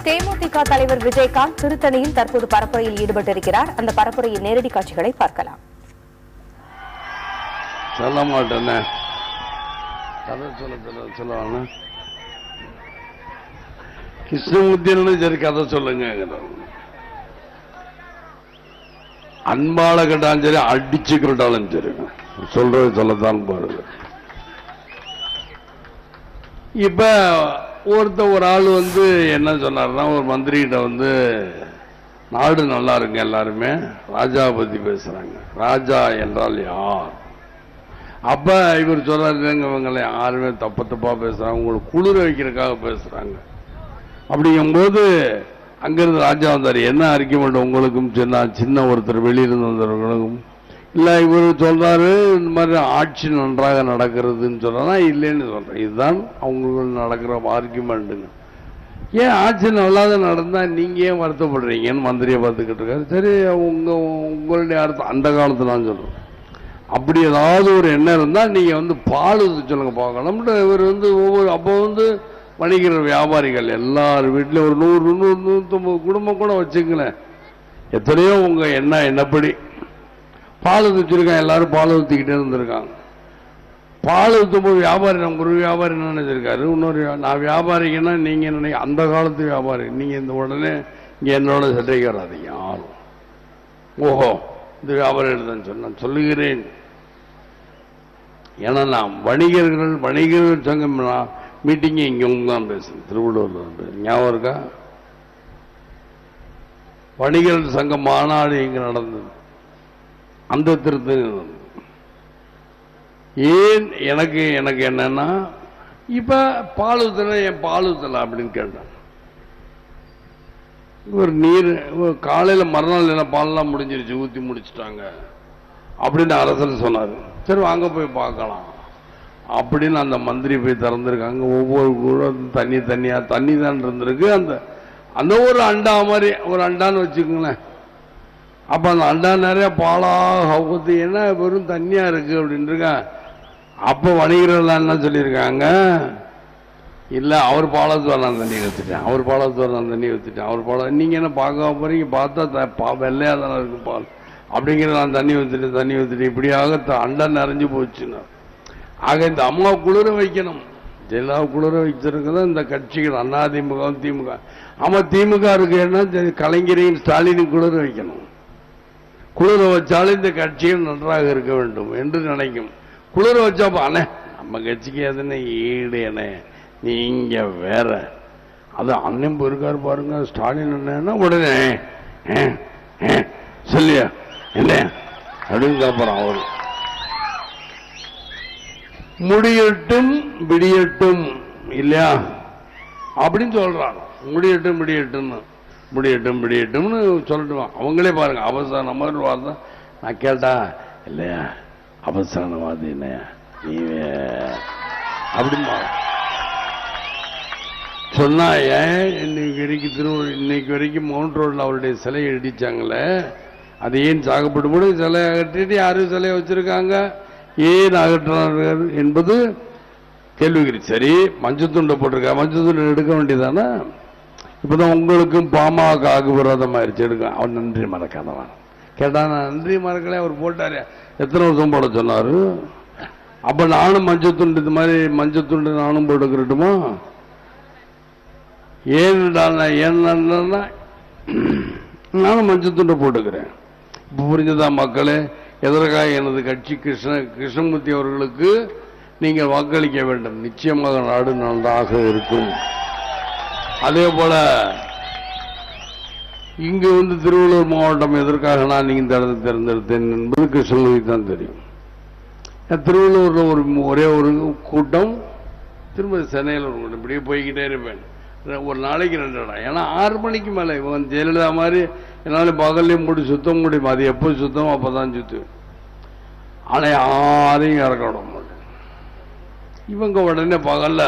தேமுதிக தலைவர் விஜயகாந்த் திருத்தணியில் தற்போது பரப்புரையில் ஈடுபட்டிருக்கிறார். அந்த பரப்புரையின் நேரடி காட்சிகளை பார்க்கலாம். சொல்ல மாட்டேன்னு கதை சொல்லுவாங்க. கிருஷ்ணமூர்த்தி சரி கதை சொல்லுங்க. அன்பால கேட்டாலும் சரி, அடிச்சுக்கிட்டாலும் சரி, சொல்றது சொல்லத்தான் பாருங்க. இப்ப ஒரு ஆள் என்ன சொன்னார்னா, ஒரு மந்திரி கிட்ட நாடு நல்லா இருக்கு, எல்லாருமே ராஜா பத்தி பேசுறாங்க. ராஜா என்றால் யார்? அப்ப இவர் சொல்றாரு, இவங்களை யாருமே தப்பா பேசுறாங்க, உங்களுக்கு குளிர வைக்கிறதுக்காக பேசுறாங்க. அப்படிங்கும்போது அங்கிருந்து ராஜா வந்தார். என்ன ஆர்கியூமெண்ட் உங்களுக்கும் சின்ன ஒருத்தர் வெளியிருந்து வந்தவர்களுக்கும் இல்ல, இவர் சொல்றாரு இந்த மாதிரி ஆட்சி நன்றாக நடக்கிறதுன்னு சொல்றா, இல்லைன்னு சொல்றேன். இதுதான் அவங்களுக்கு நடக்கிற ஆர்கியூமெண்ட்டுங்க. ஏன் ஆட்சி நல்லாதான் நடந்தா நீங்க ஏன் வருத்தப்படுறீங்கன்னு மந்திரியை பார்த்துக்கிட்டு இருக்காரு. சரி, உங்களுடைய அர்த்தம் அந்த காலத்துல நான் சொல்றேன். அப்படி ஏதாவது ஒரு எண்ணம் இருந்தா நீங்க பால் சொல்லுங்க பார்க்கணும். இவர் ஒவ்வொரு அப்போ வணிகர் வியாபாரிகள் எல்லார் வீட்டிலும் ஒரு 100-150 குடும்பம் கூட வச்சுங்களேன். எத்தனையோ உங்க என்னப்படி பால் ஊற்றிருக்காங்க. எல்லாரும் பால் ஊற்றிக்கிட்டே இருந்திருக்காங்க. பால் ஊற்றும்போது வியாபாரி, நம்ம ஒரு வியாபாரி என்ன நினைச்சிருக்காரு, இன்னொரு நான் வியாபாரிங்கன்னா நீங்க என்ன அந்த காலத்து வியாபாரி, நீங்க இந்த உடனே இங்க என்னோட சட்டைக்கு வராதீங்க யாரும். ஓஹோ, இந்த வியாபாரி தான் சொன்ன சொல்லுகிறேன். ஏன்னா நான் வணிகர்கள் சங்கம் மீட்டிங் இங்க தான் பேசுறேன், திருவள்ளூர்ல ஞாபகம் இருக்கா? வணிகர்கள் சங்க மாநாடு இங்க நடந்தது. அந்த திருத்தணி ஏன் எனக்கு என்னன்னா, இப்ப பால் ஊத்தல, என் பால் ஊத்தல அப்படின்னு கேட்டான். ஒரு நீர் காலையில மறுநாள் என்ன பால்லாம் முடிஞ்சிருச்சு, ஊத்தி முடிச்சுட்டாங்க அப்படின்னு அரசர் சொன்னாரு. சரி வாங்க போய் பார்க்கலாம் அப்படின்னு அந்த மந்திரி போய் திறந்திருக்காங்க. ஒவ்வொரு கூட தண்ணியா தண்ணி தான் இருந்திருக்கு. அந்த ஒரு அண்டா மாதிரி ஒரு அண்டான்னு வச்சுக்கோங்களேன். அப்ப அந்த அண்டா நிறைய பாலாக ஊத்தி என்ன வெறும் தண்ணியா இருக்கு அப்படின்னு இருக்கா. அப்ப வணிகர்கள் என்ன சொல்லியிருக்காங்க, இல்ல அவர் பாலத்து வரலாம் தண்ணி வச்சுட்டேன், அவர் பாலத்து வரலாம் தண்ணி வச்சுட்டேன், அவர் பாலம் நீங்க என்ன பார்க்க போறீங்க, பார்த்தா வெள்ளையா தானே இருக்கு பால் அப்படிங்கிற நான் தண்ணி ஊத்திட்டு இப்படியாக அண்டா நிறைஞ்சு போச்சுன்னா. ஆக இந்த அம்மா குளிர வைக்கணும், ஜெயலலிதா குளிர வச்சிருக்கதான் இந்த கட்சிகள் அதிமுக திமுக. ஆமா, திமுக இருக்கு என்ன, கலைஞரையும் ஸ்டாலினும் குளிர வைக்கணும். குளிர வச்சாலும் இந்த கட்சியும் நன்றாக இருக்க வேண்டும் என்று நினைக்கும். குளிர வச்சா அண்ணே நம்ம கட்சிக்கு எதுன்னு ஈடு என்ன, நீங்க வேற. அது அண்ணன் இருக்காரு பாருங்க ஸ்டாலின் அண்ணன்னா, உடனே சொல்லியா என்ன அப்படின்னு அப்புறம் அவரு முடியட்டும் விடியட்டும் இல்லையா அப்படின்னு சொல்றாங்க. முடியட்டும் விடியட்டும்னு சொல்லட்டுவான். அவங்களே பாருங்க, அவசர மாதிரி வார்த்தை. நான் கேட்டா இல்லையா அவசரவாதி இல்லையா நீ அப்படின்னு சொன்னா. ஏன் இன்னைக்கு வரைக்கும் மவுண்ட் ரோட்ல அவருடைய சிலையை இடிச்சாங்களே, அது ஏன் சாகப்பட்டு போது சிலை அகற்றிட்டு யாரும் சிலையை வச்சிருக்காங்க, ஏன் அகற்றினார்கள் என்பது கேள்விக்குறி. சரி, மஞ்சத்துண்டை போட்டிருக்கா, மஞ்சத்துண்டை எடுக்க வேண்டியதானே. இப்பதான் உங்களுக்கும் பாமக விரோதமாயிருச்சு, எடுக்க. அவன் நன்றி மறக்காதவன் கேட்டா, நன்றி மறக்கல, அவர் போட்டாரு. எத்தனை வருஷம் போட சொன்னாரு? அப்ப நானும் மஞ்சத்துண்டு, இது மாதிரி மஞ்சத்துண்டு நானும் போட்டுக்கிறட்டுமா? ஏன்னா நானும் மஞ்சத்துண்டை போட்டுக்கிறேன். இப்ப புரிஞ்சதா மக்களே? எதற்காக எனது கட்சி கிருஷ்ணமூர்த்தி அவர்களுக்கு நீங்கள் வாக்களிக்க வேண்டும். நிச்சயமாக நாடு நன்றாக இருக்கும். அதே போல இங்கு திருவள்ளூர் மாவட்டம் எதற்காக நான் நீங்க தேர்ந்தெடுத்தேன் என்பது கிருஷ்ணமூர்த்தி தான் தெரியும். திருவள்ளூர்ல ஒரே ஒரு கூட்டம், திரும்ப சென்னையில் ஒரு கூட்டம், இப்படியே போய்கிட்டே இருப்பேன். ஒரு நாளைக்கு 2 இடம். ஏன்னா 6 மணிக்கு மேலே இவன் ஜெயலலிதா மாதிரி என்னால பகல்லையும் போட்டு சுத்த முடியும். அது எப்போ சுத்தமோ அப்பதான் சுத்துவேன். ஆனா யாரையும் இறக்க விட மாட்டேன். இவங்க உடனே பகல்ல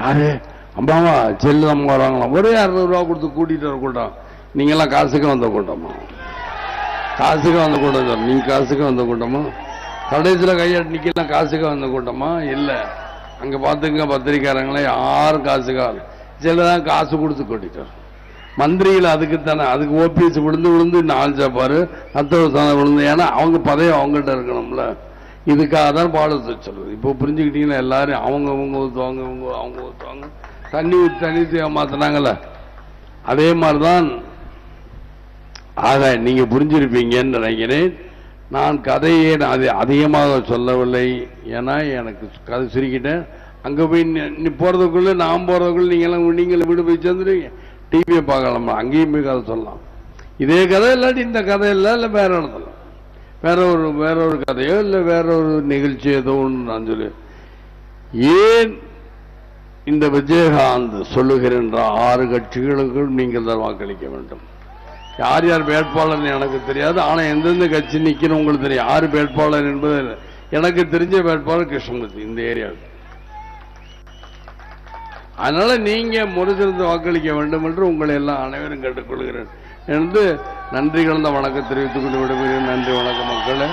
யாரு அம்மாவா ஜெயலலிதா வராங்களாம், ஒரே 600 ரூபா கொடுத்து கூட்டிட்டு வர கூட்டம். நீங்கெல்லாம் காசுக்கு வந்த கூட்டமா? காசுக்கு வந்த கூட்டம். நீங்க காசுக்கு வந்த கூட்டமா? கடைசியில் கையாட்டு நிக்கலாம் காசுக்கு வந்த கூட்டமா? இல்ல. அங்க பாத்துங்க பத்திரிக்காரங்களே, யாரும் காசுக்காக ஜெயலலிதா காசு கொடுத்து கூட்டிட்டார். மந்திரிகள் அதுக்குத்தானே, அதுக்கு ஓபிஎஸ் விழுந்து விழுந்து நாள் சாப்பாரு அத்தவசானம் விழுந்து, ஏன்னா அவங்க பதவி அவங்ககிட்ட இருக்கணும்ல. இதுக்காக தான் பாடத்தை சொல்லுது. இப்போ புரிஞ்சுக்கிட்டீங்கன்னா எல்லாரும் அவங்க ஊற்றுவாங்க, அவங்க ஊற்றுவாங்க, தண்ணி ஊற்றி தண்ணி மாத்தினாங்கல்ல, அதே மாதிரிதான். ஆக நீங்க புரிஞ்சிருப்பீங்கன்னு நினைக்கிறேன். நான் கதையை அதிகமாக சொல்லவில்லை, ஏன்னா எனக்கு கதை சுருக்கிட்டேன். அங்க போய் நீ போறதுக்குள்ள நான் போறதுக்குள்ள நீங்களும் வீடு போய் சேர்ந்துருவீங்க, டிவியை பார்க்கலாம், அங்கேயும் போய் கதை சொல்லலாம். இதே கதை இல்லாட்டி இந்த கதை இல்லை வேற இடத்துல வேற ஒரு கதையோ இல்லை வேற ஒரு நிகழ்ச்சி ஏதோ ஒன்று நான் சொல்லு. ஏன் இந்த விஜயகாந்த் சொல்லுகின்ற 6 கட்சிகளுக்கும் நீங்கள் தான் வாக்களிக்க வேண்டும். யார் யார் வேட்பாளர் எனக்கு தெரியாது, ஆனா எந்தெந்த கட்சி நிக்கணும் உங்களுக்கு தெரியும். 6 வேட்பாளர் என்பது எனக்கு தெரிஞ்ச வேட்பாளர் கிருஷ்ணமூர்த்தி இந்த ஏரியாவுக்கு. அதனால நீங்க முறைசிறந்து வாக்களிக்க வேண்டும் என்று உங்களை எல்லாம் அனைவரும் கேட்டுக்கொள்கிறேன் என்று நன்றி கலந்த வணக்கம் தெரிவித்துக் கொண்டு விடுகிறேன். நன்றி, வணக்கம் மக்களே.